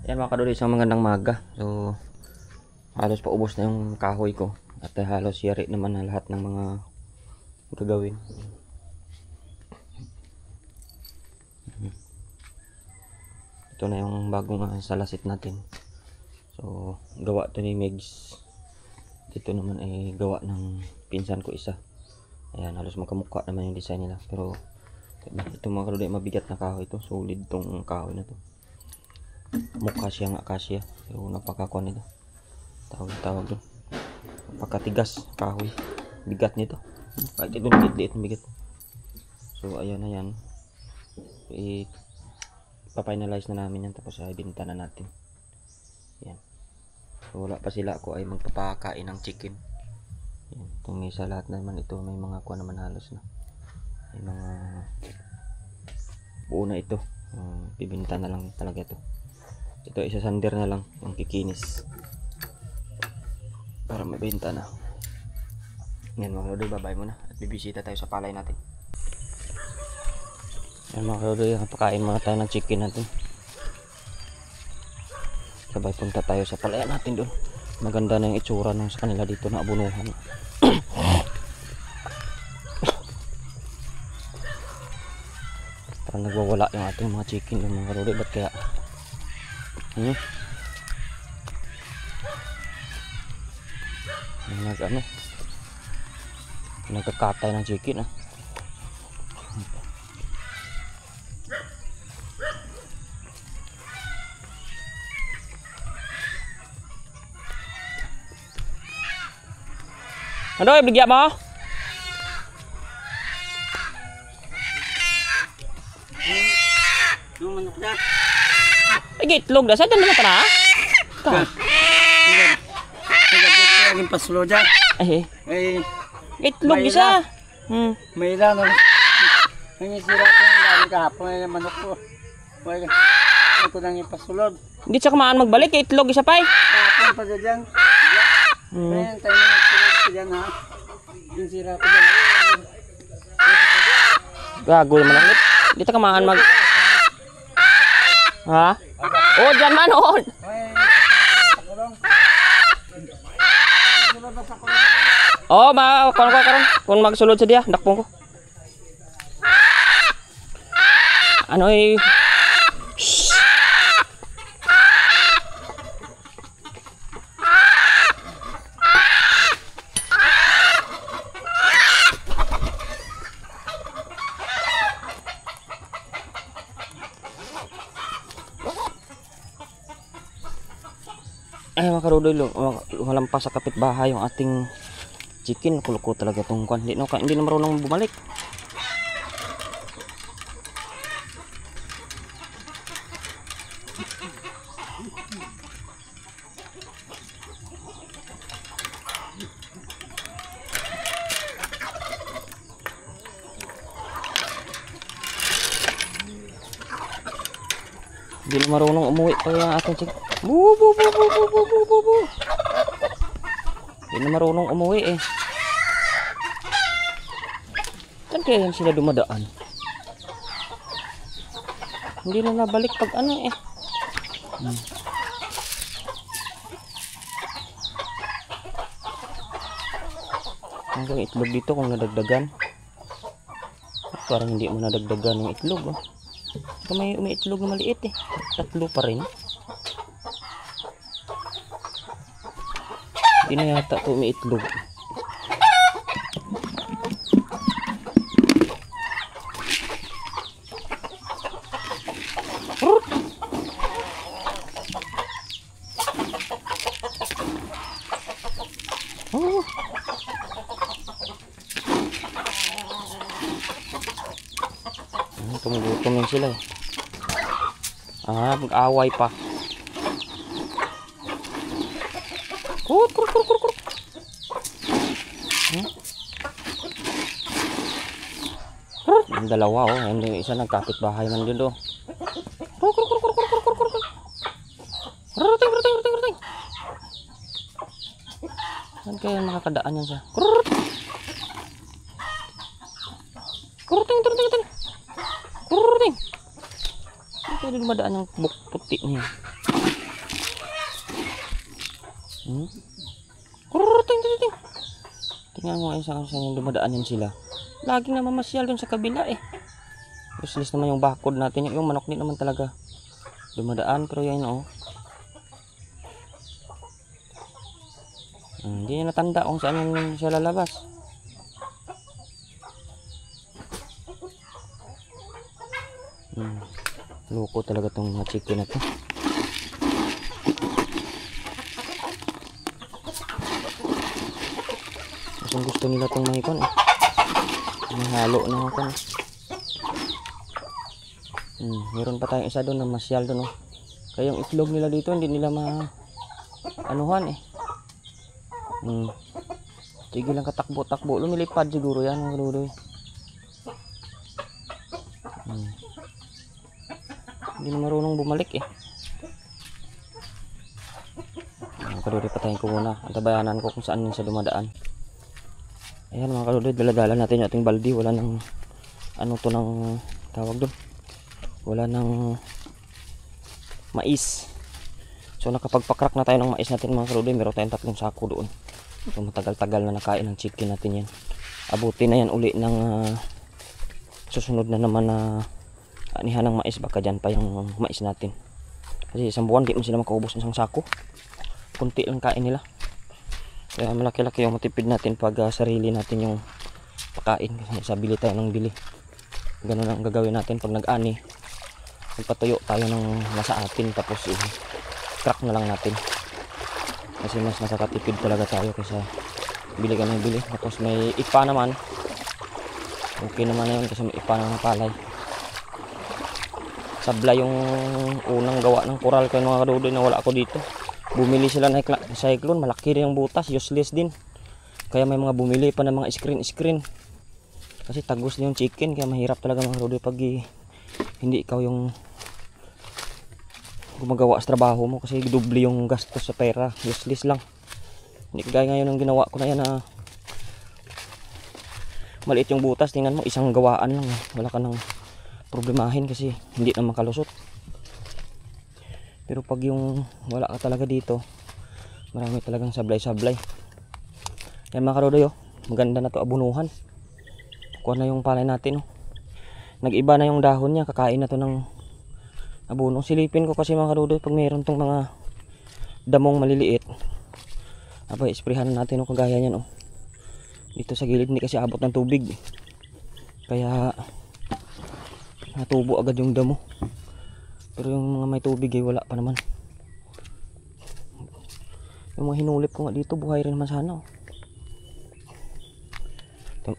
Yan mga kaduli, isang magandang maga. So halos paubos na yung kahoy ko. At halos yari naman na lahat ng mga gagawin. Ito na yung bagong salasit natin. So gawa to ni Megs. Dito naman ay gawa ng pinsan ko isa. Ayan, halos magkamukha naman yung design nila. Pero ito mga kaduli, mabigat na kahoy ito. Solid tong kahoy na to. Mukha siya nga kasya. So napakakuan nito. Tawag doon. Napakatigas kahoy. Bigat nito. Kahit ito liit na bigat. So ayan na yan. Papinalize na namin yan. Tapos ay binta na natin. Yan. So wala pa sila. Ako ay magpapakain ng chicken. Yan. Itong isa lahat naman ito. May mga kuan naman halos na. May mga buo na ito. Bibinta na lang talaga ito. Ito isa sander na lang ang kikinis para mabenta na. Yan mga kaduli, babay muna at bibisita tayo sa palay natin. Yan mga kaduli, pakain muna tayo ng chicken natin. Sabay punta tayo sa palay natin doon. Maganda na yung itsura ng sa kanila dito na abunuhan. Parang nagwawala yung ating mga chicken yung mga kaduli. Ba't kaya nagkakatay ng chicken Ano ibigyan mo? Yung manok na. Ay, itlog na. Saan naman ka na? Laging pasulo dyan. Ay, itlog may isa. May ilan. Nangisira ko yung galing kahapon yung manok ko. May ko nang ipasulod. Hindi siya kumaan magbalik. Itlog isa pa eh. Kahapon pa dyan. Ngayon tayo na nagsulod ko dyan ha. Yung sira ko dyan. Gago naman lang. Dito kumaan mag... Ha? Oh, dyan man on. Oh, karon kung magsulod sa dia, dakpong ko. Ano eh? Ay mga karudoy, lumalampas sa kapitbahay yung ating chicken. Kuluko talaga itong kwan. Hindi na marunong bumalik. Hindi na marunong umuwi pa yung ating chicken. Bu. Hindi na marunong umuwi eh. Saan kaya yan sila dumadaan? Hindi na nabalik pag ano eh. Hanggang itlog dito kung nadagdagan. Parang hindi mo nadagdagan yung itlog oh. May itlog na maliit eh. Tatlo pa rin. Hindi na yata ito may itlog. Oh. Tumugutom lang sila eh. Mag-away pa. Kur. Ang dalawa oh, hindi isa nagkapit bahay man dito. Rating. Saan kaya makakadaan yan siya? Rating. Pwede dumadaan yung buk puti niya. Ting. Tingnan mo ngayon saan yung dumadaan yan sila. Laging naman masyal dun sa kabila eh. Useless naman yung bakod natin. Yung manok din naman talaga dumadaan. Pero yan oh. Hindi niya natanda kung saan siya lalabas. Loko talaga tong mga chicken na to. Gusto nila itong mga ikon eh. Mahalo na ako eh. Meron pa tayong isa doon na masyal doon oh. Kaya yung itlog nila dito hindi nila anuhan eh. Sige lang katakbo-takbo. Lumilipad siguro yan mga kadudoy. Hindi na marunong bumalik eh. Mga kadudoy, patayin ko muna. Antabayanan ko kung saan yun sa dumadaan. Ayan mga kadudoy, daladala natin yung ating baldi. Wala nang ano to ng tawag doon. Wala nang mais. So nakapagpakrak na tayo ng mais natin mga kadudoy. Meron tayong 3 sako doon. So matagal-tagal na nakain ng chicken natin yan. Abutin na yan uli ng susunod na naman na anihan ng mais. Baka dyan pa yung mais natin. Kasi isang buwan di mo sila makaubos ng isang sako. Kunti lang kain nila. Kaya malaki-laki yung matipid natin pag sarili natin yung pakain. Kasi sa bili tayo ng bili. Ganun ang gagawin natin pag nag-ani. Magpatuyo tayo ng nasa atin. Tapos crack na lang natin. Kasi mas nakakatipid talaga tayo kaysa bili ka ng bili. Tapos may ipa naman. Okay naman na yun kasi may ipa ng palay. Sabla yung unang gawa ng koral kaya mga kadudoy na wala ako dito. Bumili sila ng cyclone. Malaki rin yung butas. Useless din. Kaya may mga bumili pa ng mga screen. Kasi tagos na yung chicken. Kaya mahirap talaga mga kadudoy pag hindi ikaw yung gumagawa sa trabaho mo kasi doble yung gastos sa pera. Useless lang. Hindi kagaya ngayon ang ginawa ko na yan na maliit yung butas. Tingnan mo, isang gawaan lang. Wala ka nang problemahin kasi hindi na makalusot. Pero pag yung wala ka talaga dito, marami talagang sablay-sablay. Yan mga karodoy oh, maganda na to abunuhan. Kuha na yung palay natin oh. Nag-iba na yung dahon niya, kakain na to ng abono. Silipin ko kasi mga karodoy pag mayroon tong mga damong maliliit. Abay, isprehan na natin oh, kagaya niyan oh. Dito sa gilid hindi kasi abot ng tubig. Kaya natubo agad yung damo. Pero yung mga may tubig ay wala pa naman. Yung mga hinulip ko nga dito buhay rin naman sana oh.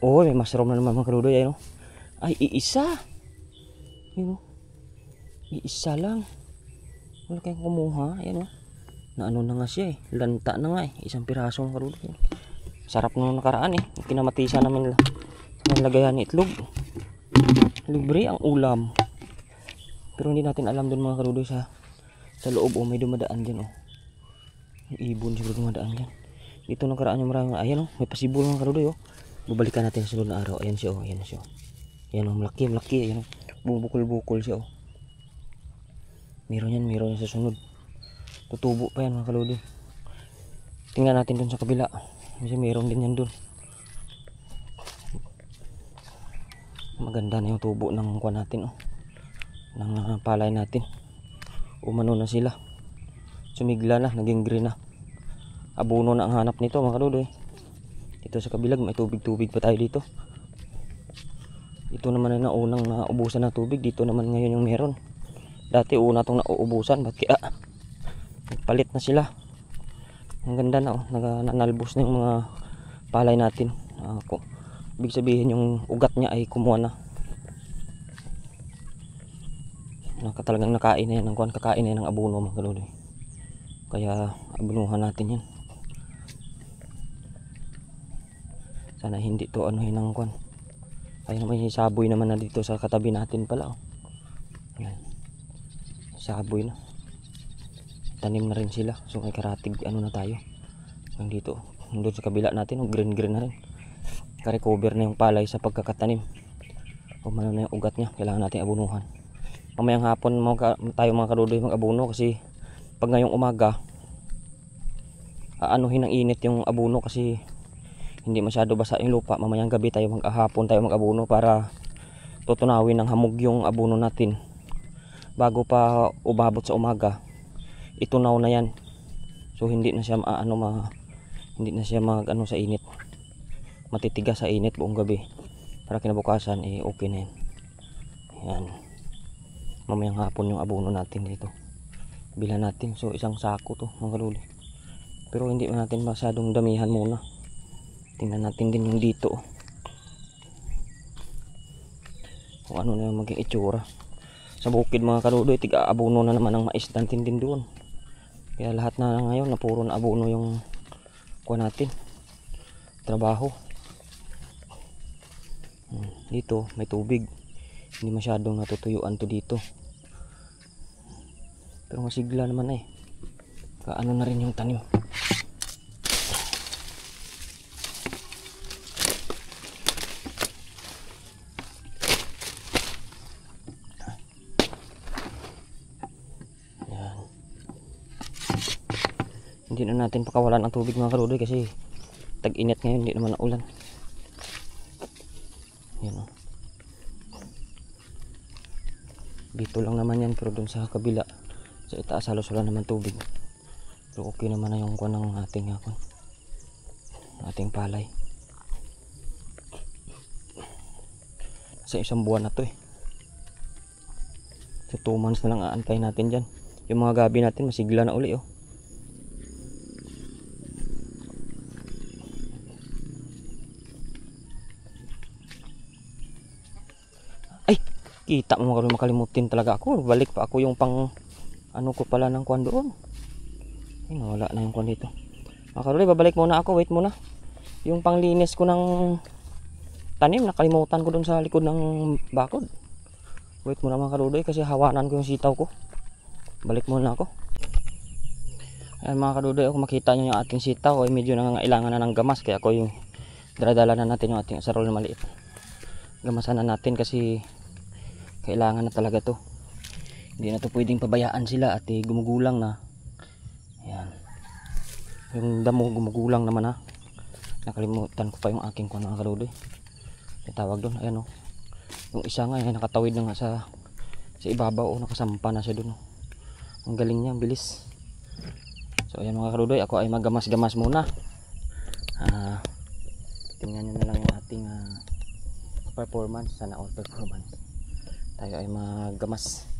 Oh, may mushroom na naman mga karudoy. Ayun, oh. Ay, iisa. Ayun, oh. Iisa lang. Wala kayong kumuha. Ayan, oh. Na ano na nga siya eh. Lanta na nga eh. Isang piraso mga karudoy. Sarap nung nakaraan eh. Kinamatisa namin lagayan ng itlog. Libre ang ulam. Pero hindi natin alam dun mga karudoy sa loob oh, may dumadaan dyan oh. Yung ibon siguro dumadaan dyan. Dito nakaraan yung maraming. Ayan oh, may pasibol mga karudoy oh. Babalikan natin sa sunod na araw. Ayan siya oh, ayan siya oh. Ayan oh, malaki. Ayan oh, bubukol-bukol siya oh. Meron yan sa sunod. Tutubo pa yan mga karudoy. Tingnan natin dun sa kabila. Kasi meron din yan dun. Maganda na yung tubo ng kuwan natin oh. Ng palay natin. Umano na sila. Sumigla na, naging green na. Abono na ang hanap nito mga kadudoy. Dito sa kabilag may tubig pa tayo dito. Ito naman na unang naubusan ng tubig. Dito naman ngayon yung meron. Dati una itong nauubusan. Ba't kaya nagpalit na sila. Ang ganda na oh. Nanalbos na yung mga palay natin. Ibig sabihin yung ugat niya ay kumuha na. Talagang nakain na yan ng kuwan. Kakain na yan ng abono mga kadudoy. Kaya abunuhan natin yan. Sana hindi to anuhin ng kuwan. Ayun, may saboy naman na dito sa katabi natin pala oh. Ayan. Saboy na. Tanim na rin sila. So kay karatig ano na tayo. Yung dito. Doon sa kabila natin oh, green na rin. Ka-recover na yung palay sa pagkakatanim. Umano na yung ugat niya. Kailangan natin abunuhan. Mamayang hapon tayo mga kadudoy mag-abono kasi pag ngayong umaga aanuhin ng init yung abono kasi hindi masyado basa yung lupa. Mamayang gabi tayo hapon tayo mag-abono para tutunawin ng hamog yung abono natin bago pa umabot sa umaga. Itunaw na yan, so hindi na siya hindi na siya sa init, matitigas sa init buong gabi para kinabukasan okay na yan. Yan, mamayang hapon yung abono natin dito. Bilan natin, so isang sako to mga kaluli, pero hindi natin masyadong damihan muna. Tingnan natin din yung dito kung ano na yung maging itsura. Sa bukid mga kaludoy, tiga abono na naman ang mais natin din doon. Kaya lahat na ngayon na puro na abono yung kuha natin trabaho. Dito may tubig, hindi masyadong natutuyuan to dito, pero masigla naman kaano na rin yung tanim. Hindi na natin pakawalan ang tubig mga kaludoy kasi tag-init ngayon, hindi naman naulan. Yan o. Dito lang naman yan, pero dun sa kabila sa itaas halos wala naman tubig. Pero okay naman na yung kuha ng ating palay. Sa isang buwan na to So 2 months na lang aantay natin dyan. Yung mga gabi natin masigla na uli Kita mo makalimutin talaga ako. Balik pa ako yung pang ko pala ng kwan doon. Wala na yung kwan dito. Makaroon, babalik muna ako. Wait muna. Yung panglinis ko ng tanim, nakalimutan ko doon sa likod ng bakod. Wait muna mga kaludoy kasi hawanan ko yung sitaw ko. Balik muna ako. Ayan mga kaludoy, kung makita nyo yung ating sitaw medyo nangangailangan na ng gamas. Kaya ako yung daradala na natin yung ating asarol na maliit. Gamasan na natin kasi kailangan na talaga to. Hindi na to pwedeng pabayaan sila at gumugulang na. Ayan. Yung damo gumugulang naman Nakalimutan ko pa yung aking mga kaludoy. Tawag doon, ayan Yung isa nga nakatawid na nga sa ibabaw nakasampa na siya doon Ang galing niya, ang bilis. So ayan mga kaludoy, ako ay magamas-gamas muna. Tingnan nyo na lang yung ating performance. Sana all performance. Tayo ay magamas.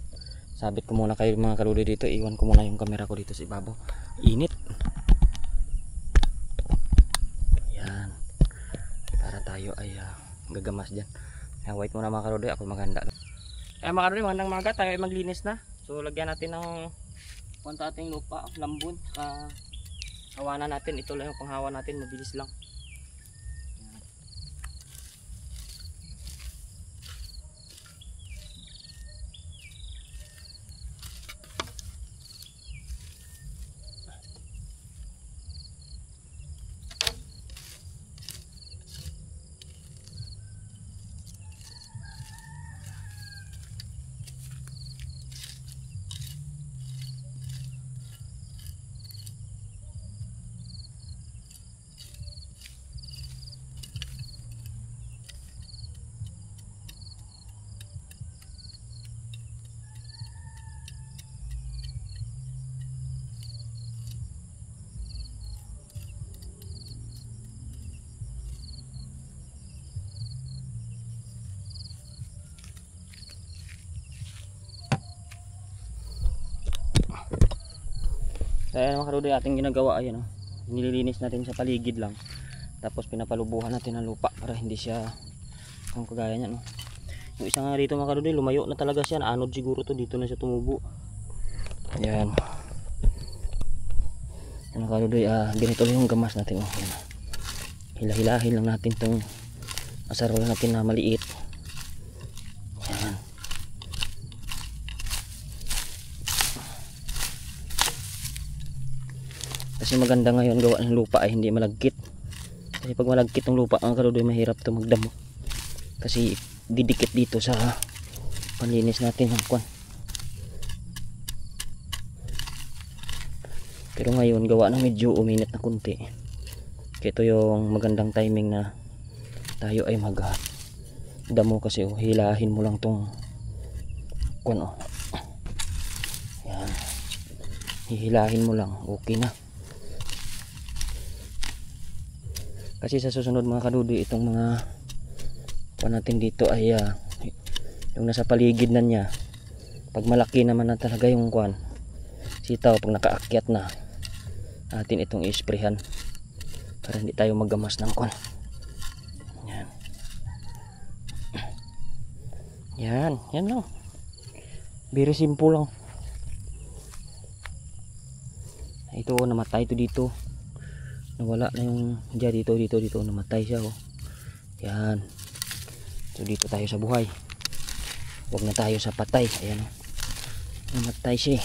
Sabit ko muna kayo mga kaludoy dito. Iwan ko muna yung camera ko dito sa ibabaw. Init. Yan. Para tayo ay gagamas dyan. Wait muna mga kaludoy. Ako maghanda. Mga kaludoy, magandang maga. Tayo ay maglinis na. So lagyan natin ng konta ating lupa. Lambun. Hawanan natin. Ito lang yung panghawa natin. Mabilis lang. Kaya mga kaludoy, ating ginagawa ayan nililinis natin sa paligid lang, tapos pinapalubuhan natin ang lupa para hindi siya kung kagaya niyan Yung isa nga dito mga kaludoy, lumayo na talaga siya, naanod siguro to, dito na siya tumubo. Ayan mga kaludoy, ganito lang yung gamas natin hila-hilahin lang natin tong asarol natin na maliit. Ayan. Kasi maganda ngayon gawa ng lupa ay hindi malagkit. Kasi pag malagkit ng lupa ang kaludoy, mahirap ito magdamo. Kasi didikit dito sa panlinis natin ng kwan. Pero ngayon gawa na medyo uminit na kunti. Kaya ito yung magandang timing na tayo ay damo kasi oh, hilahin mo lang tong kuno. Yan. Hihilahin mo lang, okay na. Kasi sa susunod mga kadudoy, itong mga kuan natin dito ay yung nasa paligid na niya. Pag malaki naman na talaga yung kuan, sitaw, pag nakaakyat na, atin itong isprehan para hindi tayo magamas ng kuan. Yan. Yan lang. Very simple lang. Ito namatay ito dito. Nawala na yung dito namatay siya oh. Yan. So dito tayo sa buhay. Huwag na tayo sa patay. Ayan oh. Namatay siya.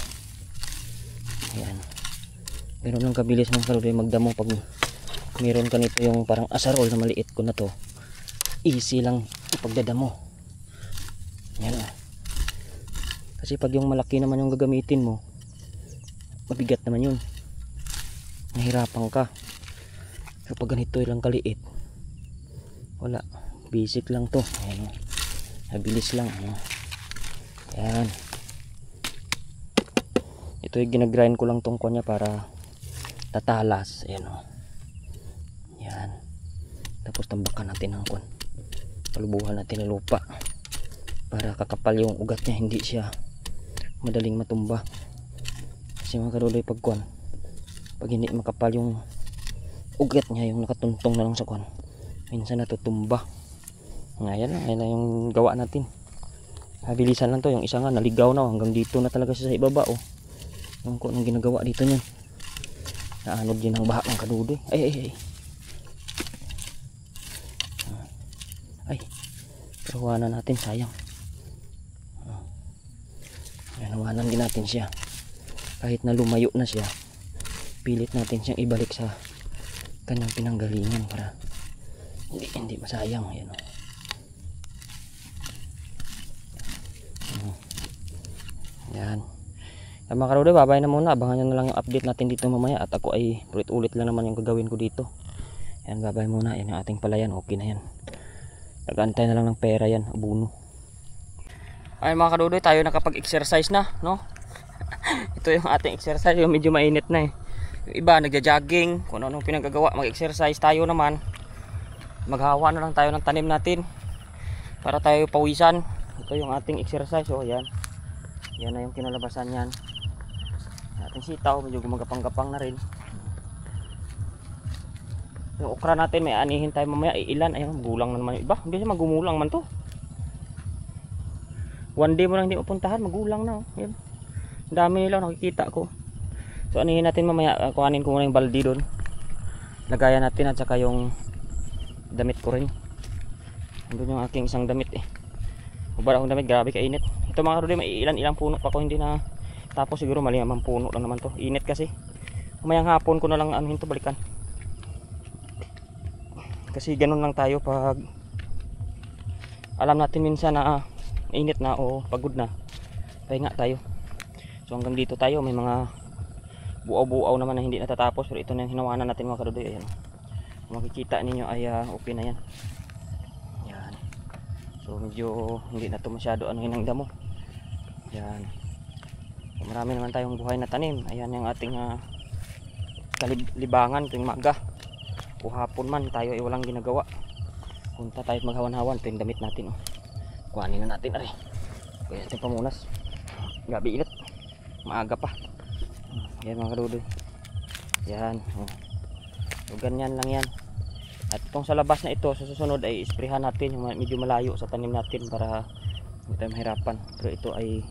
Ayan. Meron lang kabilis ng kaluloy magdamo pag meron ka nito yung parang asarol na maliit ko na to. Easy lang ipagdadamo. Yan oh. Kasi pag yung malaki naman yung gagamitin mo, mabigat naman yun. Nahirapan ka. Pero pag ganito lang kaliit, wala, basic lang to. Ayan, mabilis lang. Ayan. Ito yung ginagrind ko lang tong kanya para tatalas. Ayan o. Ayan. Tapos tambakan natin ang kon. Palubuhan natin ng lupa para kakapal yung ugat niya, hindi siya madaling matumba. Kasi mga kaduloy pag kon, pag hindi makapal yung ugat niya, yung nakatuntong na lang sa kon, minsan natutumba. Ngayon lang yung gawa natin. Habilisan lang to. Yung isa nga naligaw na hanggang dito na talaga siya sa ibaba oh. Yung kung anong ginagawa dito niyan, naanod din ang baha ng kadudoy. Ay perawanan natin, sayang. Nawanan din natin siya. Kahit na lumayo na siya, pilit natin siyang ibalik sa kanyang pinanggalingan para hindi masayang. Yan o. Yan. Mga karude, babay na muna. Abangan nyo na lang yung update natin dito mamaya. At ako ay ulit-ulit lang naman yung gagawin ko dito. Yan, babay muna. Yan yung ating palayan. Okay na yan. Nag-antay na lang ng pera yan. Abuno. Ay mga karude, tayo nakapag-exercise na, no? Ito yung ating exercise. Yung medyo mainit na eh. Yung iba nagja-jogging, kung ano pinagagawa, mag-exercise. Tayo naman maghawa na lang tayo ng tanim natin para tayo pawisan. Ito yung ating exercise. Oh, yan. Yan na yung kinalabasan yan. Ating sitaw, medyo gumagapang-gapang na rin. Yung okra natin, may anihin tayo mamaya. Ilan? Ayun, magulang na naman. Iba, hindi siya magumulang man to. One day mo lang hindi mapuntahan, magulang na. Oh. Yan. Dami nila nakikita ko. So anihin natin mamaya. Kuhanin ko muna yung baldi doon. Lagayan natin at saka yung damit ko rin. Doon yung aking isang damit eh. Ubara akong damit, grabe kainit. Ito mga karude, may ilang puno pa ko hindi na tapos, siguro mali naman puno lang naman to. Init kasi. Mamayang hapon ko na lang anuhin to, balikan. Kasi ganun lang tayo pag alam natin minsan na init na o pagod na. Pahinga tayo. So hanggang dito tayo, may mga buaw-buaw naman na hindi natatapos, pero ito na yung hinawanan natin mga karude. Ayan. Makikita ninyo ay okay na yan. Yan. So medyo hindi na to masyado anuhin ang damo. Yan. So, marami naman tayong buhay na tanim. Ayan yung ating libangan tuwing maga o hapon man tayo ay walang ginagawa. Punta tayo maghawan-hawan. Ito yung damit natin. Oh. Kuhanin na natin. Aray. Kaya natin pamunas. Gabi init. Maaga pa. Yan mga kadudoy. Yan. Oh. So ganyan lang yan. At itong sa labas na ito, sa susunod ay isprehan natin yung medyo malayo sa tanim natin para hindi tayo mahirapan. Pero ito ay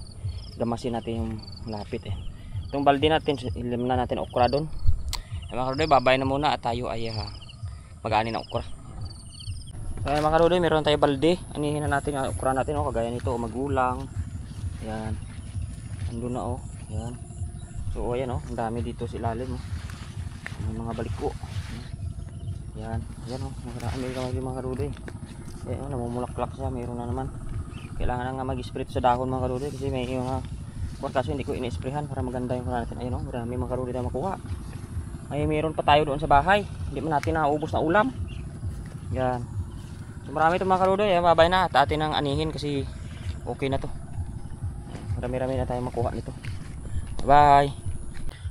gamasin natin yung malapit eh. Itong balde natin, ilim na natin okra doon. Mga karudoy, babay na muna at tayo ay mag-ani ng okra. So mga karudoy, meron tayo balde. Anihin na natin yung okra natin, oh, kagaya nito, magulang. Yan. Andun na oh. Yan. So ayan oh, ang dami dito sa ilalim oh. May mga baliko. Yan. Yan oh, marami kami mga karudoy. Ayan oh, namumulaklak siya, meron na naman. Kailangan nga mag-spray sa dahon mga karudoy kasi may mga Kaso hindi ko ini-sprayhan para maganda yung natin. Ayun, marami mga kaludi na makuha. Ay, meron pa tayo doon sa bahay. Hindi man natin naubos na ulam. Yan. So, marami itong mga kaludi. Babay na. At atin ang anihin kasi okay na to. Marami-rami na tayo makuha nito. Bye.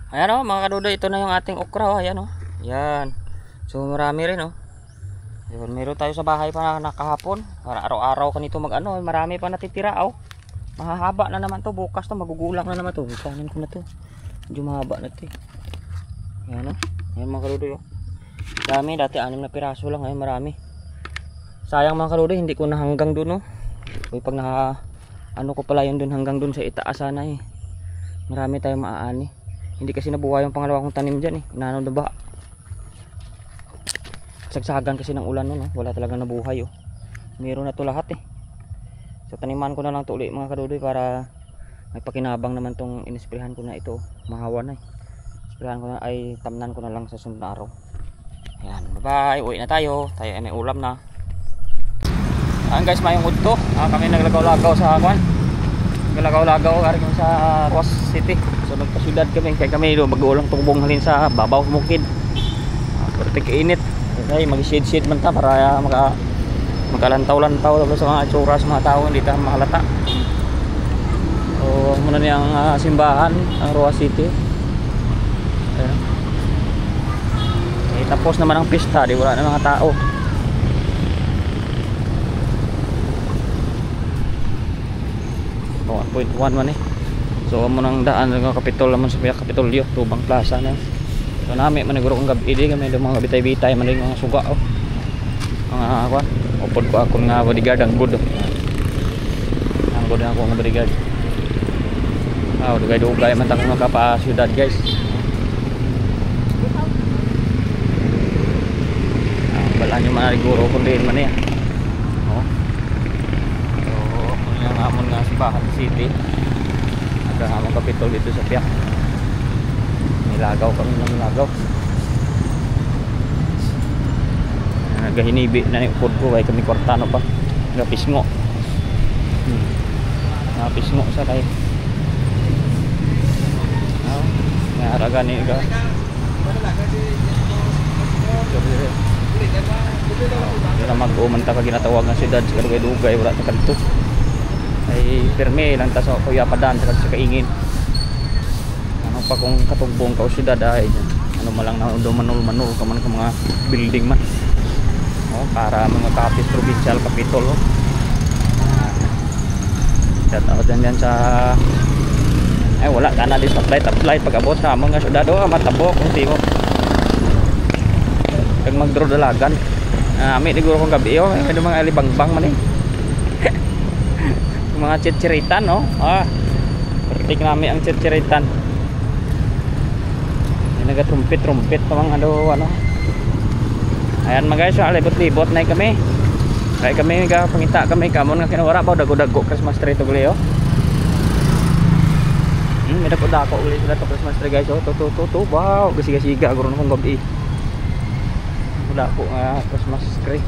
Ayan mga kaludi. Ito na yung ating okra. Ayan Yan. So marami rin Yun, meron tayo sa bahay pa nakahapon. Para araw-araw kanito marami pa natitira Mahahaba na naman to. Bukas to magugulang na naman to. Kanin ko na to. Medyo mahaba na to. Yan Yan mga kaludi Dami. Dati 6 na piraso lang. Ngayon marami. Sayang mga kaludi. Hindi ko na hanggang dun pag ko pala yun dun hanggang dun sa itaas sana Marami tayong maaani. Hindi kasi nabuhay yung pangalawa kong tanim dyan Inano na ba? Sagsagan kasi ng ulan Wala talagang nabuhay Meron na to lahat So taniman ko na lang to ulit mga kadudoy para may pakinabang naman tong inisprehan ko na ito. Mahawa na Isprehan ko na ay tamnan ko na lang sa sunod na araw. Ayan, bye bye. Uwi na tayo. Tayo ay may ulam na. Ayan guys, mayong udto. Kami naglagaw-lagaw sa Kwan. Naglagaw-lagaw kami sa Roas City. So nagpasyudad kami. Kaya kami mag-uulang tumbong halin sa babaw bukid. Perfect init. Okay, mag-shade-shade man ta para magkalantaw-lantaw sa mga itsura sa mga tao, hindi tayo mahalata. So muna niyang simbahan ang Roas City. Tapos naman ang pista, di wala na mga tao. Oh, 1.1 man So amo nang daan ng Kapitol naman sa Kapitolyo, Tubang Plaza na. So nami man naguro kong gabi kami do mga bitay-bitay man mga suga mga kwan. Upod ko ako nga bodyguard ang good. Ang good ako nga bodyguard. Dugay-dugay man ta kung makapa syudad guys. Wala nyo manariguro kundi man So yung amon nga simbahan city. Nagkahamang Kapitol dito sa Piak. Nilagaw kami ng lagaw. Nagahinibi na yung food ko kaya kami kwartano pa napisngo sa tayo naharaga ni iga hindi na mag-uman ta ka ginatawag ng siyudad sa kadugay-dugay wala na kanto ay perme lang ta sa kuya padan sa kaingin pa kung katugbong ka o siyudad ay malang na manul-manul ka man ka mga building man para mga Capiz Provincial Capitol shout out dyan sa wala ka na din sa flight pag abot sa mga syudad matabok kung sino kag mag-draw dalagan may siguro kong gabi may mga alibangbang man mga chichiritan pertik namin ang chichiritan nagatrumpit pa mga ayan mga guys, libot-libot na kami. Kaya kami pangita kami kamon nga kinawara pa dago-dago Christmas tree to uli may dako-dako uli sila to Christmas tree guys to wow gasiga-siga guro na kong gabi. Dako nga Christmas tree.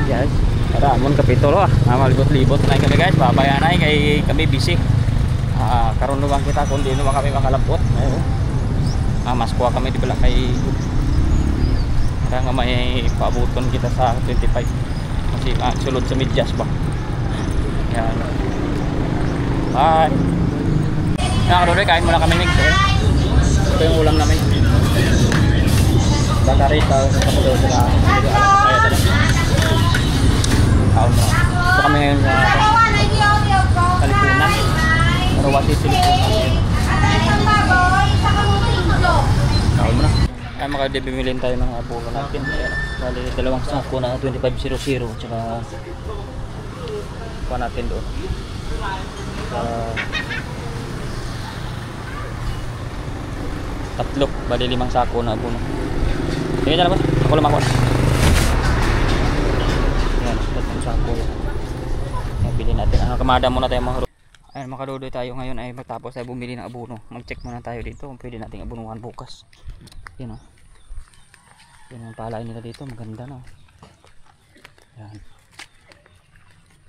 Guys, para amon Kapitol libot-libot na kami guys. Babayan na kay kami busy. Karon luwang kita kundi no kami makalabot. Mas kuha kami di bala kay nga may paabuton kita sa 25 kasi sulod sa medyas ba. Yan. Bye. Nakakaroon kain muna kami next ito yung ulam namin batarita sa kapatid sila kaya tala kaon mo ito kami ngayon sa Kalipunan Roas City kaon mo na. Ay makadibimilin tayo ng abono natin. Bali dalawang sako na 2500 tsaka kuha natin doon. Tatlo, bali 5 sako na abono. Tingnan na labas. Ako lang ako. Yan, 3 sako. Bili natin. Kamada muna tayo mga Ayan mga kadudoy, tayo ngayon ay matapos tayo bumili ng abono. Mag-check muna tayo dito kung pwede nating abunuhan bukas. Yan Yan ang palay nila dito, maganda na. Yan.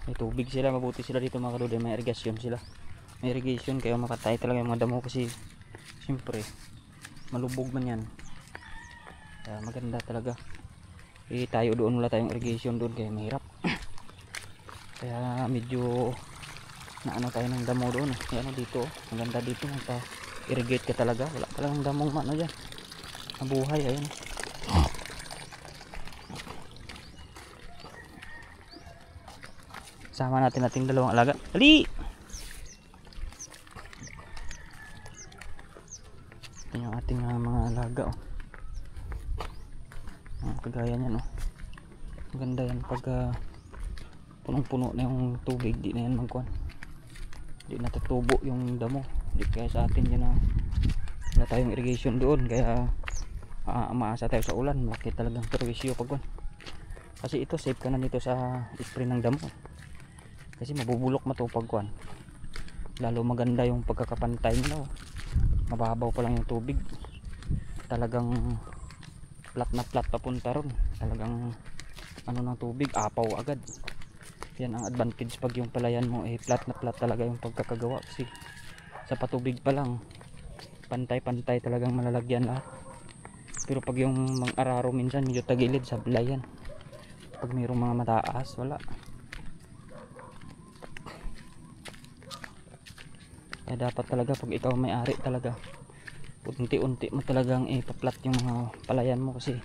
may tubig sila, mabuti sila dito mga kaduday, may irrigation sila, may irrigation kaya makatay talaga yung mga damo kasi siyempre malubog man yan, kaya maganda talaga. Tayo doon wala tayong irrigation doon kaya mahirap. Kaya medyo na ano tayo ng damo doon. Kaya ano dito, maganda dito irrigate ka talaga, wala talagang damong ano dyan, nabuhay. Ayun, sama natin ating dalawang alaga. Ali! Ito yung ating mga alaga, oh. Kagaya niyan, oh. Maganda yan pag punong-puno na yung tubig, di na yan magkuhan, di natutubo yung damo. Di kaya sa atin yan na wala tayong irrigation doon, kaya maasa tayo sa ulan, bakit talagang perwisyo pagkuhan. Kasi ito safe ka na nito sa spray ng damo, kasi mabubulok matupagkuhan. Lalo maganda yung pagkakapantay nila, oh. Mababaw pa lang yung tubig, talagang flat na flat papunta ron, talagang ano ng tubig, apaw agad. Yan ang advantage pag yung palayan mo flat na flat talaga yung pagkakagawa, kasi sa patubig pa lang pantay-pantay talagang malalagyan lahat. Pero pag yung mga araro minsan medyo tagilid sa palayan, pag mayroong mga mataas, wala. Kaya dapat talaga pag ikaw may-ari talaga, unti-unti mo talagang ipaplat yung mga palayan mo, kasi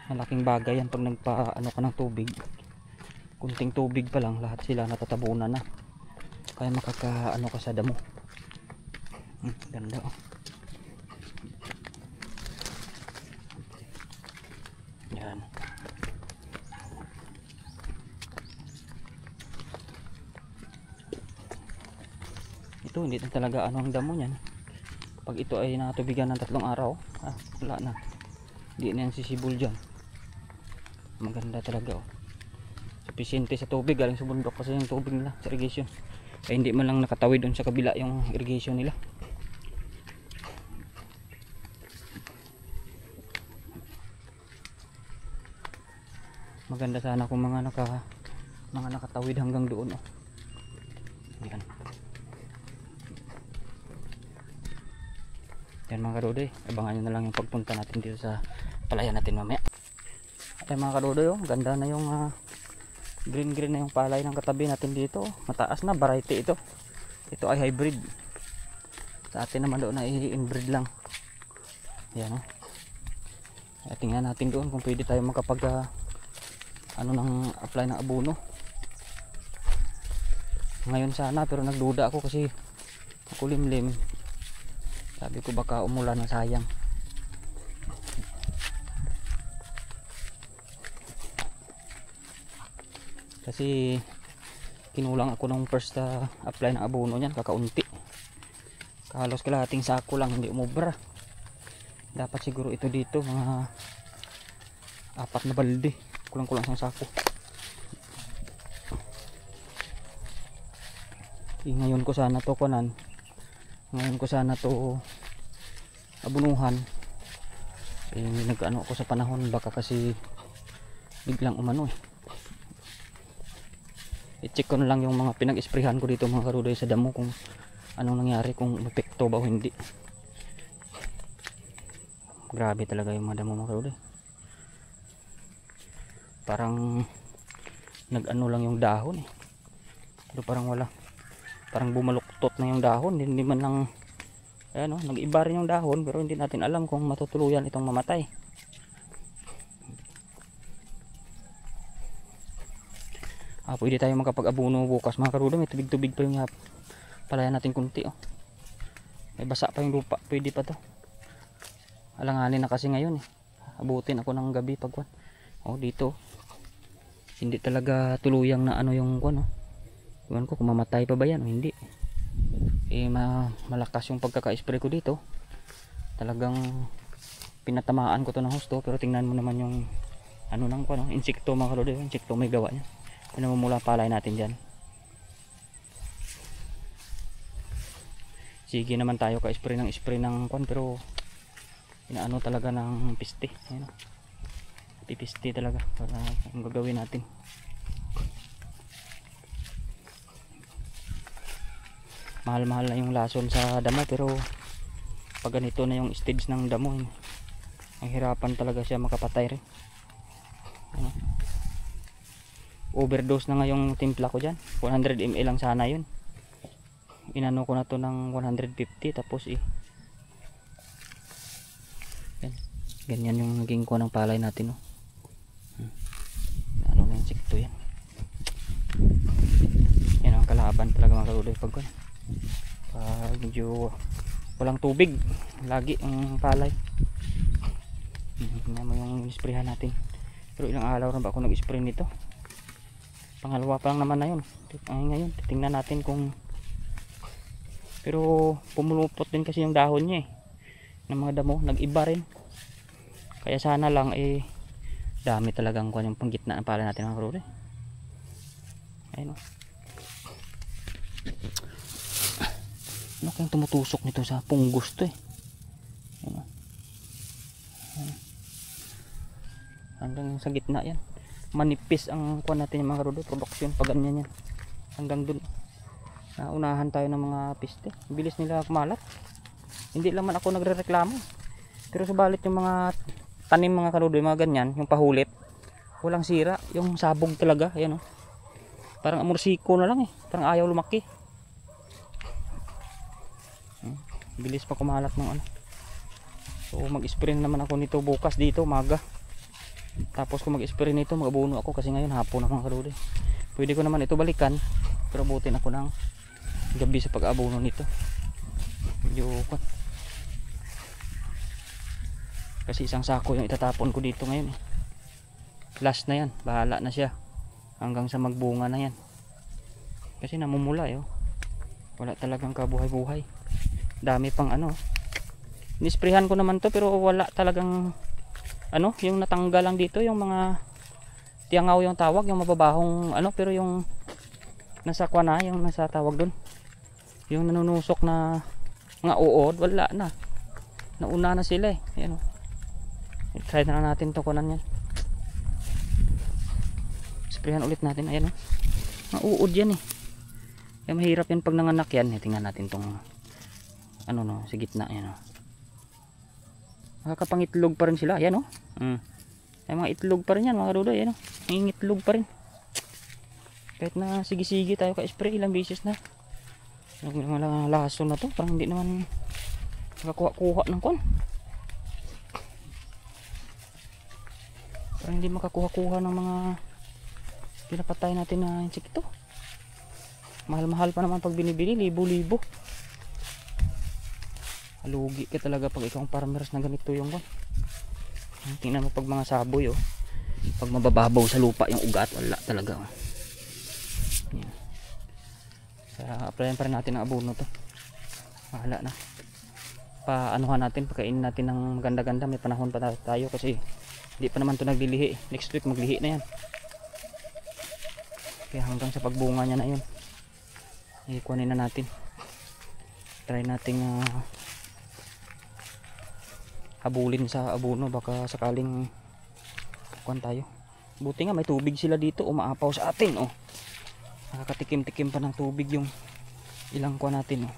malaking bagay yan pag nagpa-ano ka ng tubig. Kunting tubig pa lang lahat sila natatabunan na, kaya makakaano ka sa damo. Ganda, oh. Yan. Ito hindi na talaga ano ang damo niyan. Pag ito ay natubigan ng 3 araw, wala na, hindi na yan sisibol dyan. Maganda talaga, oh. Sufficiente sa tubig galing sa bundok kasi yung tubig nila sa irrigation, kaya hindi man lang nakatawid doon sa kabila yung irrigation nila. Maganda sana kung mga nakatawid hanggang doon, oh. Yan. Yan mga kadodoy, abangan nyo na lang yung pagpunta natin dito sa palayan natin mamaya. Ay mga kadodoy, oh, ganda na yung green na yung palay ng katabi natin dito. Mataas na, variety ito. Ito ay hybrid. Sa atin naman doon ay inbreed lang. Yan, oh. Ay, tingnan natin doon kung pwede tayo makapag nang apply ng abono ngayon sana, pero nagduda ako kasi makulimlim. Sabi ko baka umulan na, sayang. Kasi kinulang ako nung first apply ng abono niyan, kakaunti. Halos kalahating sako lang, hindi umubra. Dapat siguro ito dito mga 4 na balde, kulang-kulang sa sako. Ngayon ko sana to kunan. Ngayon ko sana to abunuhan. Nag-ano ako sa panahon, baka kasi biglang umano i-check ko na lang yung mga pinag-sprayhan ko dito mga karudoy sa damo, kung anong nangyari, kung epekto ba o hindi. Grabe talaga yung mga damo mga karudoy. Parang nag-ano lang yung dahon pero parang wala, parang bumaluktot na yung dahon, hindi man lang ayan, nag-iba rin yung dahon, pero hindi natin alam kung matutuluyan itong mamatay. Pwede tayo makapag-abuno bukas mga karudo, may tubig-tubig pa yung palayan natin kunti, may basa pa yung lupa, pwede pa to. Alanganin na kasi ngayon abutin ako ng gabi pag dito hindi talaga tuluyang na ano yung iwan ko kung mamatay pa ba yan o hindi. Malakas yung pagkaka-spray ko dito, talagang pinatamaan ko to ng husto. Pero tingnan mo naman yung insekto mga karudo, insekto may gawa niya, pinamumula palay natin dyan. Sige naman tayo ka-spray ng pero inaano talaga ng piste. Ayan, pipiste talaga para ang gagawin natin. mahal-mahal na yung lason sa damo, pero pag ganito na yung stage ng damo, ang hirapan talaga siya makapatay rin. Ano? Overdose na nga yung timpla ko dyan. 100 ml lang sana yun. Inano ko na to ng 150, tapos yan. Ganyan yung naging kuha ng palay natin, no? Ano na yung sikto yan. Yan ang kalaban talaga mga kaludoy pag medyo walang tubig lagi ang palay. Tingnan mo yung isprehan natin, pero ilang araw na ba ako nag-spray nito? Pangalawa pa lang naman na yun. Ay, ngayon titingnan natin kung, pero pumulupot din kasi yung dahon niya ng mga damo, nag-iba rin. Kaya sana lang dami talagang kuha yung panggitna ng palay natin mga kaludoy. Ayun, ano kayang tumutusok nito sa punggos to Ayun, hanggang sa gitna yan. Manipis ang kuha natin yung mga kaludoy, production pag ganyan yan. Hanggang dun unahan tayo ng mga piste, bilis nila kumalat. Hindi lang man ako nagrereklamo, pero subalit yung mga tanim mga kaludoy, mga ganyan, yung pahulit, walang sira, yung sabog talaga. Ayan, parang amorsiko na lang parang ayaw lumaki. Bilis pa kumalat ng ano. So mag-spray naman ako nito bukas dito maga. Tapos kung mag-spray nito, mag-abono ako kasi ngayon hapon na mga kaludoy. Pwede ko naman ito balikan, pero butin ako ng gabi sa pag-abono nito. Medyo kasi isang sako yung itatapon ko dito ngayon Last na yan, bahala na siya hanggang sa magbunga na yan. Kasi namumula wala talagang kabuhay-buhay. Dami pang nisprehan ko naman to, pero wala talagang yung natanggal lang dito, yung mga tiyangaw yung tawag, yung mababahong pero yung nasa kwana, yung nasa tawag dun, yung nanunusok na mga uod, wala na, nauna na sila Ayan, try na natin to kunan yan, sprayan ulit natin. Ayan, mga uod yan kaya mahirap yan pag nanganak yan. Tingnan natin tong sa gitna yan nakakapangitlog pa rin sila. Ayan ay mga itlog pa rin yan mga kaludoy. Ayan nangingitlog pa rin kahit na sige-sige tayo ka-spray ilang beses na. Yung mga lason na to parang hindi naman makakuha-kuha ng kon, parang hindi makakuha-kuha ng mga pinapatay natin na insekto. Mahal-mahal pa naman pag binibili, libo-libo. Halugi ka talaga pag ikaw ang farmers na ganito yung tingnan mo pag mga saboy pag mabababaw sa lupa yung ugat, wala talaga Yan. Kaya applyan pa rin natin ang abono to. Bahala na, paanuhan natin, pagkainin natin ng maganda-ganda. May panahon pa tayo kasi hindi pa naman to naglilihi. Next week maglihi na yan, kaya hanggang sa pagbunga niya na yun ikunin na natin. Try nating habulin sa abono, baka sakaling kuan tayo. Buti nga may tubig sila dito, umaapaw sa atin nakakatikim-tikim pa ng tubig yung ilang kuan natin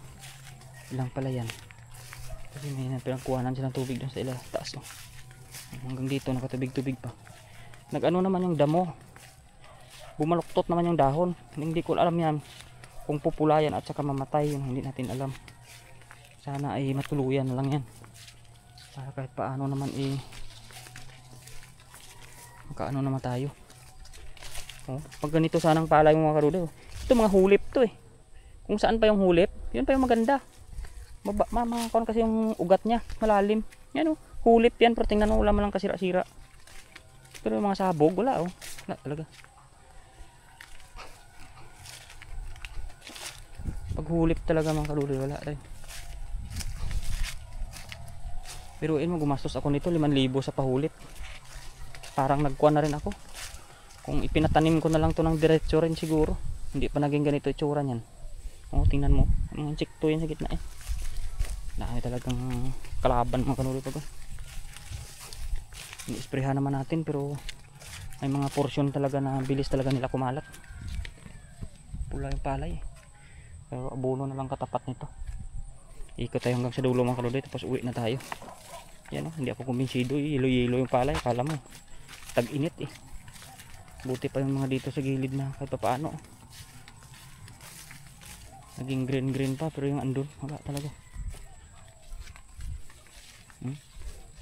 ilang palayan, kasi may pinagkuhanan sila ng tubig doon sa taas hanggang dito nakatubig-tubig pa. Nag-ano naman yung damo, bumaluktot naman yung dahon. Hindi ko alam yan kung pupulayan at saka mamatay, yun hindi natin alam. Sana ay matuluyan na lang yan para kahit paano naman makaano naman tayo. Pag ganito sanang palay mga kaludoy, ito mga hulip to kung saan pa yung hulip, yun pa yung maganda. Makakuan kasi yung ugat nya malalim yan hulip yan, pero tingnan mo wala man lang kasira-sira. Pero yung mga sabog wala wala talaga. Pag hulip talaga mga kaludoy, wala rin. Pero mo gumastos ako nito 5,000 sa pahulip. Parang nagkuha na rin ako. Kung ipinatanim ko na lang to ng diretso rin siguro, hindi pa naging ganito itsura niyan. Tingnan mo, ang insekto yan sa gitna Dami talagang kalaban mga kaludoy pag i-sprayhan naman natin, pero may mga portion talaga na bilis talaga nila kumalat. Pula yung palay. Pero abono na lang katapat nito. Ikot tayo hanggang sa dulo mga kaludoy, tapos uwi na tayo. Yan oh, hindi ako kumbinsido, yelo-yelo yung palay. Kala mo, tag-init eh. Buti pa yung mga dito sa gilid na kahit papaano. Naging green pa, pero yung andun, wala talaga.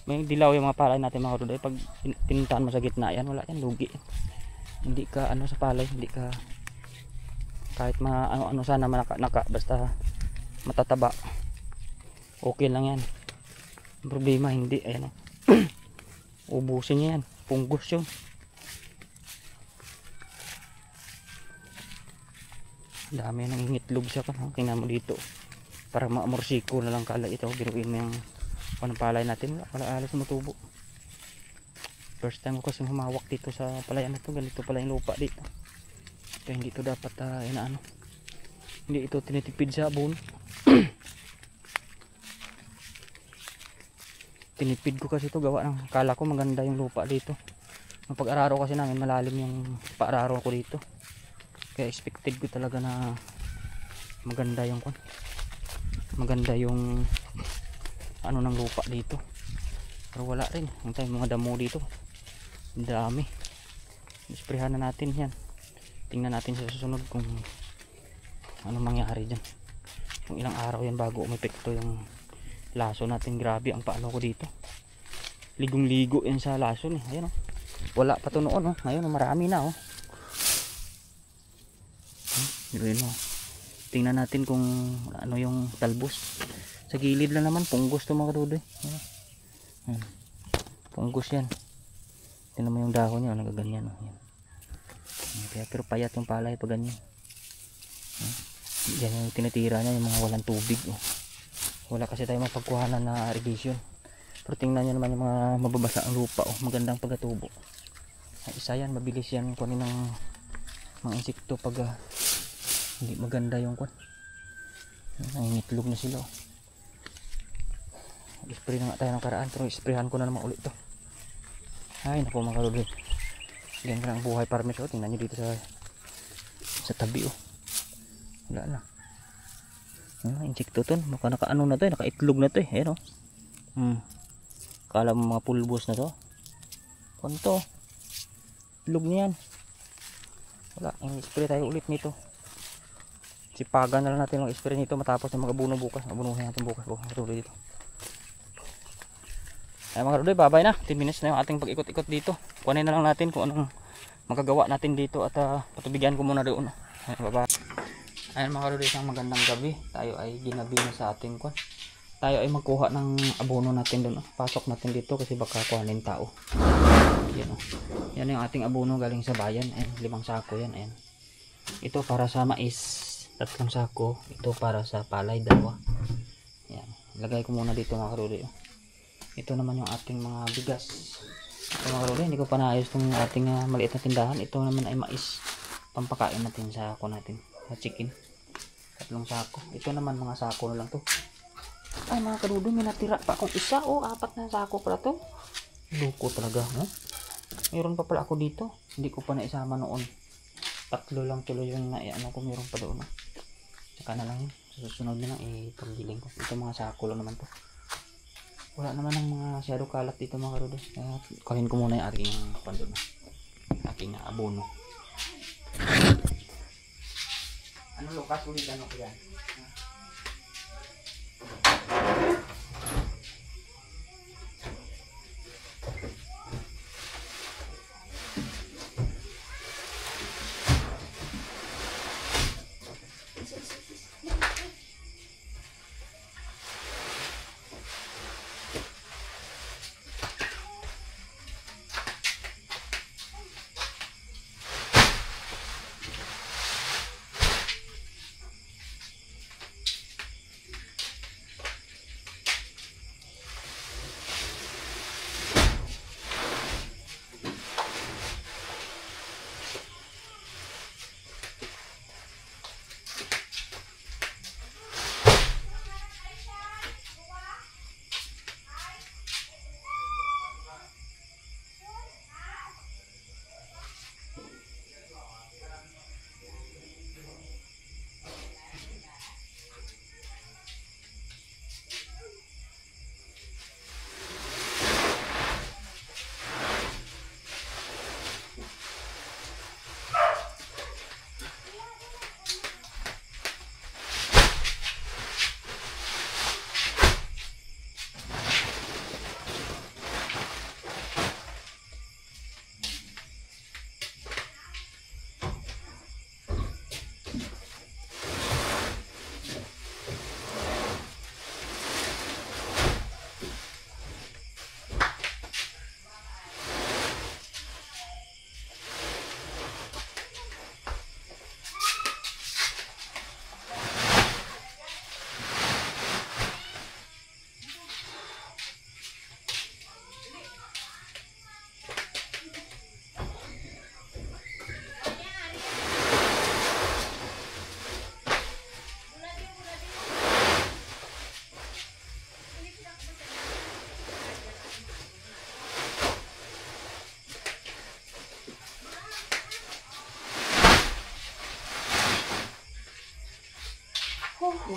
May dilaw yung mga palay natin mga kaludoy. Pag pinintahan mo sa gitna yan, wala yan, lugi. Hindi ka ano sa palay, hindi ka kahit ano sana naka basta matataba. Okay lang yan. Ang problema hindi, ayan o. Ubusin niya yan, punggos yun. Dami nang ingitlog siya ka. Tingnan mo dito. Para maamorsiko na lang kala ito. Biruin mo yung panapalay natin. Wala alas matubo. First time ko kasi humawak dito sa palayan na to. Ganito pala yung lupa dito. Kaya hindi ito dapat inaano. Hindi ito tinitipid sa abono. Tinipid ko kasi ito gawa ng kala ko maganda yung lupa dito. Ang pag-araro kasi namin malalim yung pa-araro ko dito. Kaya expected ko talaga na maganda yung ano ng lupa dito. Pero wala rin. Ang tayo mga damo dito. Ang dami. Isprehan na natin yan. Tingnan natin sa susunod kung ano mangyari dyan. Kung ilang araw yan bago umepekto yung laso natin. Grabe ang paano ko dito. Ligong ligo yan sa laso eh. Ayan oh. Wala pa to noon oh. Ngayon marami na oh. Yun oh. Tingnan natin kung ano yung talbos. Sa gilid lang naman punggos to mga kadudoy. Punggos yan. Tingnan mo yung dahon niya nagaganyan oh. Yan. Kaya, pero payat yung palay pag ganyan. Yan yung tinitira niya yung mga walang tubig oh. Wala kasi tayo mapagkuhanan na irrigation. Pero tingnan nyo naman yung mga mababasa ang lupa oh. Magandang pagkatubo. Isa yan, mabilis yan kunin ng mga insekto pag hindi maganda yung nangingitlog na sila oh. Spray na nga tayo ng karaan, pero isprayhan ko na naman ulit to. Ay naku mga kaludoy, ganyan lang ang buhay farmers oh. Tingnan nyo dito sa tabi oh. Wala na. Insekto to, nakaano na to, nakaitlog na to eh. Ayan oh. Kala mo mga pulbos na to. Kunto. Itlog niyan. Wala, i-spray tayo ulit nito. Sipagan na lang natin ang spray nito matapos na mag-abuno bukas. Abunuhin natin bukas oh. Matuloy dito. Ay mga kaludoy, babay na. 10 minutes na yung ating pag-ikot-ikot dito. Kunin na lang natin kung anong magagawa natin dito at patubigyan ko muna doon. Ay, babay. Ayan mga kaludoy, isang magandang gabi. Tayo ay ginabi na sa ating tayo ay magkuha ng abono natin doon. Pasok natin dito kasi baka kuhanin tao. Yan, yan yung ating abono galing sa bayan. Ayan, 5 sako yan. Ayan. Ito para sa mais, 3 sako. Ito para sa palay, 2. Yan. Lagay ko muna dito mga kaludoy. Ito naman yung ating mga bigas. Ito mga kaludoy, hindi ko pa naayos itong ating maliit na tindahan. Ito naman ay mais. Pampakain natin sa natin. Chicken 3 sako. Ito naman mga sako na lang to. Ay mga kadudo, may natira pa akong isa o 4 na sako pala to. Luko talaga no? Meron pa pala ako dito, hindi ko pa naisama noon. 3 lang tuloy yung ano ko, meron pa doon. Saka na lang yun, susunod na lang ipagbiling ko. Ito mga sako lang naman to. Wala naman ng mga shadow kalat dito mga kadudo. Kunin ko muna yung aking pandon, aking abono. Ano Lucas, ulit ano ko yan?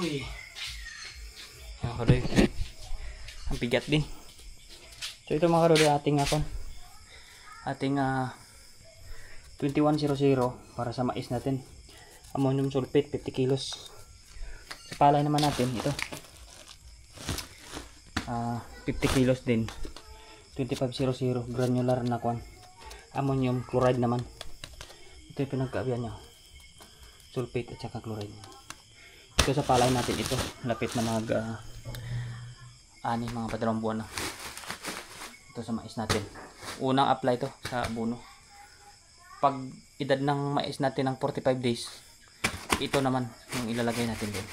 Uy. Mga karoy. Ang bigat din. So ito mga karoy ating ating 2100 para sa mais natin. Ammonium sulfate 50 kilos. Sa palay naman natin ito. 50 kilos din. 2500 granular na ammonium chloride naman. Ito yung pinagkaabihan niya. Sulfate at saka chloride. Ito sa palay natin ito. Lapit na ani mga padalawang buwan na. Ito sa mais natin. Unang apply to sa abono. Pag edad ng mais natin ng 45 days, ito naman yung ilalagay natin doon.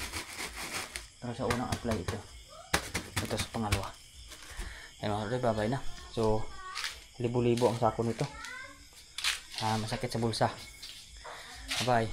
Pero sa unang apply ito. Ito sa pangalawa. Ayan mga kapatid, babay na. So, libo-libo ang sako nito. Masakit sa bulsa. Bye.